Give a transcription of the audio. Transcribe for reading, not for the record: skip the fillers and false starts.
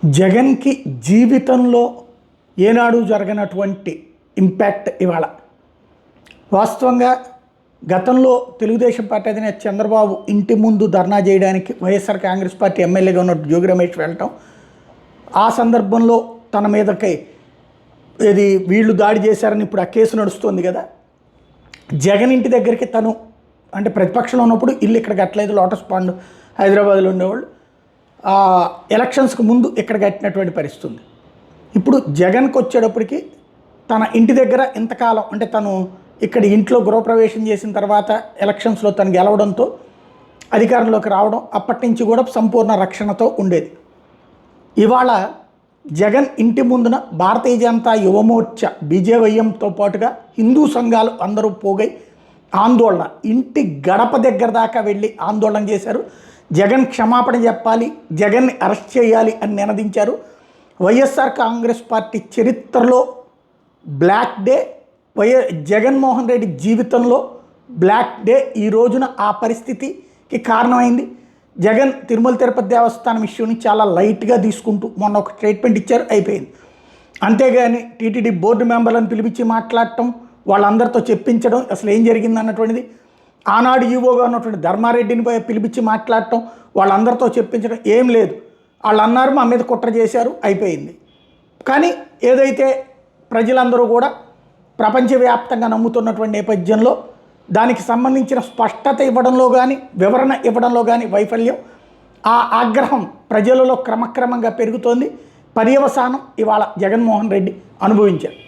జగన్కి జీవితంలో ఏనాడు జరగనటువంటి ఇంపాక్ట్ ఇవాళ. వాస్తవంగా గతంలో తెలుగుదేశం పార్టీ అధినేత చంద్రబాబు ఇంటి ముందు ధర్నా చేయడానికి వైఎస్ఆర్ కాంగ్రెస్ పార్టీ ఎమ్మెల్యేగా ఉన్న జోగి రమేష్ వెళ్ళటం, ఆ సందర్భంలో తన మీదకి ఇది వీళ్ళు దాడి చేశారని ఇప్పుడు ఆ కేసు నడుస్తుంది కదా. జగన్ ఇంటి దగ్గరికి తను అంటే ప్రతిపక్షంలో ఉన్నప్పుడు ఇల్లు ఇక్కడ కట్టలేదు, లోటస్ పాండ్ హైదరాబాద్లో ఉండేవాళ్ళు ఎలక్షన్స్కి ముందు ఇక్కడ కట్టినటువంటి పరిస్థితి ఉంది. ఇప్పుడు జగన్కి వచ్చేటప్పటికి తన ఇంటి దగ్గర ఇంతకాలం అంటే తను ఇక్కడ ఇంట్లో గృహప్రవేశం చేసిన తర్వాత ఎలక్షన్స్లో తను గెలవడంతో అధికారంలోకి రావడం, అప్పటి నుంచి కూడా సంపూర్ణ రక్షణతో ఉండేది. ఇవాళ జగన్ ఇంటి ముందున భారతీయ జనతా యువమోర్చా బీజేవైఎంతో పాటుగా హిందూ సంఘాలు అందరూ పోగై ఆందోళన, ఇంటి గడప దగ్గర దాకా వెళ్ళి ఆందోళన చేశారు. జగన్ క్షమాపణ చెప్పాలి, జగన్ని అరెస్ట్ చేయాలి అని నినదించారు. వైఎస్ఆర్ కాంగ్రెస్ పార్టీ చరిత్రలో బ్లాక్ డే, జగన్మోహన్ రెడ్డి జీవితంలో బ్లాక్ డే ఈ రోజున ఆ పరిస్థితికి కారణమైంది. జగన్ తిరుమల తిరుపతి దేవస్థానం ఇష్యూని చాలా లైట్గా తీసుకుంటూ మొన్న ఒక స్టేట్మెంట్ ఇచ్చారు, అయిపోయింది. అంతేగాని టీటీడీ బోర్డు మెంబర్లను పిలిపించి మాట్లాడటం, వాళ్ళందరితో చెప్పించడం అసలు ఏం జరిగింది అన్నటువంటిది, ఆనాడు ఈవోగా ఉన్నటువంటి ధర్మారెడ్డిని పిలిపించి మాట్లాడటం, వాళ్ళందరితో చెప్పించడం ఏం లేదు. వాళ్ళు అన్నారు మా మీద కుట్ర చేశారు, అయిపోయింది. కానీ ఏదైతే ప్రజలందరూ కూడా ప్రపంచవ్యాప్తంగా నమ్ముతున్నటువంటి నేపథ్యంలో దానికి సంబంధించిన స్పష్టత ఇవ్వడంలో కానీ వివరణ ఇవ్వడంలో కానీ వైఫల్యం, ఆ ఆగ్రహం ప్రజలలో క్రమక్రమంగా పెరుగుతోంది. పర్యవసానం ఇవాళ జగన్మోహన్ రెడ్డి అనుభవించారు.